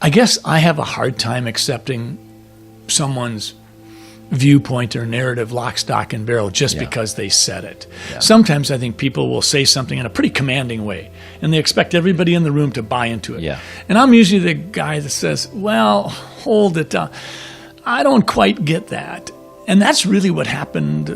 I guess I have a hard time accepting someone's viewpoint or narrative lock, stock, and barrel just because they said it. Yeah. Sometimes I think people will say something in a pretty commanding way, and they expect everybody in the room to buy into it. Yeah. And I'm usually the guy that says, well, hold it down. I don't quite get that. And that's really what happened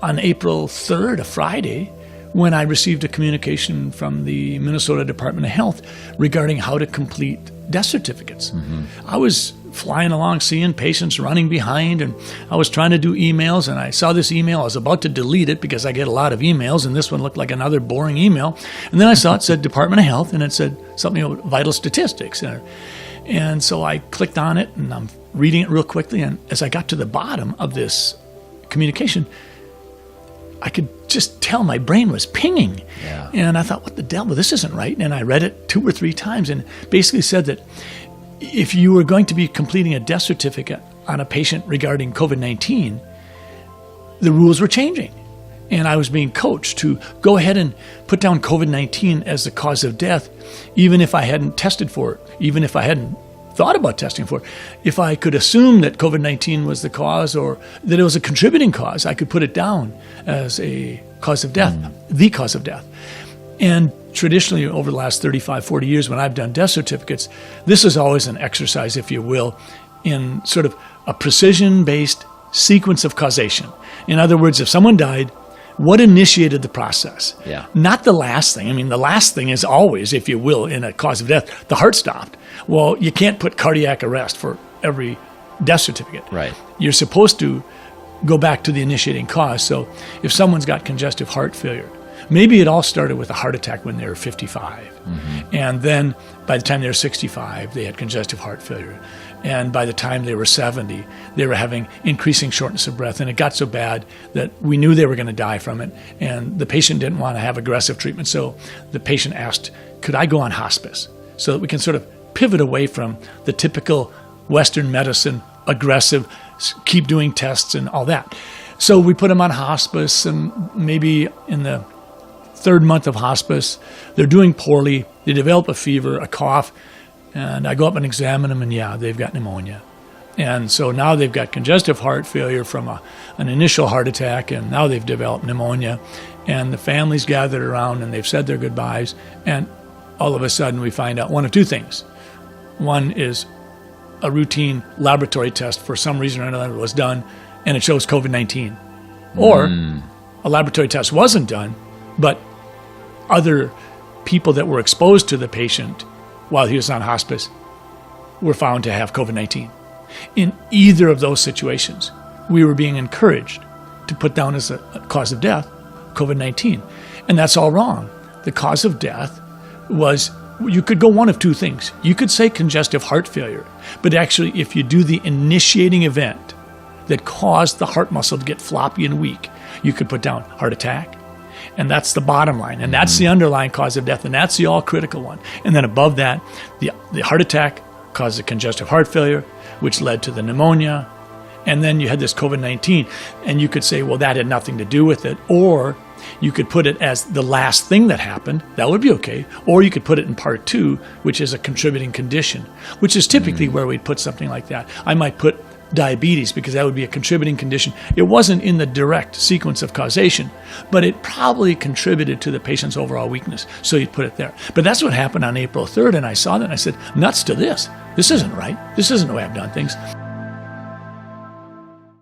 on April 3rd, a Friday, when I received a communication from the Minnesota Department of Health regarding how to complete death certificates. Mm-hmm. I was flying along, seeing patients running behind, and I was trying to do emails, and I saw this email. I was about to delete it because I get a lot of emails, and this one looked like another boring email. And then I saw it said Department of Health, and it said something about vital statistics. And so I clicked on it, and I'm reading it real quickly, and as I got to the bottom of this communication, I could just tell my brain was pinging. Yeah. And I thought, what the devil, this isn't right. And I read it 2 or 3 times, and basically said that if you were going to be completing a death certificate on a patient regarding COVID-19, the rules were changing. And I was being coached to go ahead and put down COVID-19 as the cause of death, even if I hadn't tested for it, even if I hadn't thought about testing for it. If I could assume that COVID-19 was the cause or that it was a contributing cause, I could put it down as a cause of death, the cause of death. And traditionally, over the last 35, 40 years, when I've done death certificates, this is always an exercise, if you will, in sort of a precision-based sequence of causation. In other words, if someone died, what initiated the process? Yeah. Not the last thing. I mean, the last thing is always, if you will, in a cause of death, the heart stopped. Well, you can't put cardiac arrest for every death certificate. Right. You're supposed to go back to the initiating cause. So if someone's got congestive heart failure, maybe it all started with a heart attack when they were 55. Mm-hmm. And then by the time they were 65, they had congestive heart failure. And by the time they were 70, they were having increasing shortness of breath. And it got so bad that we knew they were going to die from it. And the patient didn't want to have aggressive treatment. So the patient asked, could I go on hospice so that we can sort of pivot away from the typical Western medicine, aggressive, keep doing tests and all that. So we put them on hospice, and maybe in the 3rd month of hospice, they're doing poorly. They develop a fever, a cough, and I go up and examine them, and they've got pneumonia. And so now they've got congestive heart failure from an initial heart attack, and now they've developed pneumonia. And the family's gathered around, and they've said their goodbyes, and all of a sudden we find out one of 2 things. One is a routine laboratory test for some reason or another was done, and it shows COVID-19. Or a laboratory test wasn't done, but other people that were exposed to the patient while he was on hospice were found to have COVID-19. In either of those situations, we were being encouraged to put down as a cause of death COVID-19. And that's all wrong. The cause of death was, you could go one of 2 things. You could say congestive heart failure, but actually if you do the initiating event that caused the heart muscle to get floppy and weak, you could put down heart attack. And that's the bottom line. And that's the underlying cause of death. And that's the all critical one. And then above that, the heart attack caused the congestive heart failure, which led to the pneumonia. And then you had this COVID-19. And you could say, well, that had nothing to do with it. Or you could put it as the last thing that happened. That would be okay. Or you could put it in part 2, which is a contributing condition, which is typically where we'd put something like that. I might put diabetes because that would be a contributing condition. It wasn't in the direct sequence of causation, but it probably contributed to the patient's overall weakness. So you'd put it there. But that's what happened on April 3rd. And I saw that and I said, nuts to this. This isn't right. This isn't the way I've done things.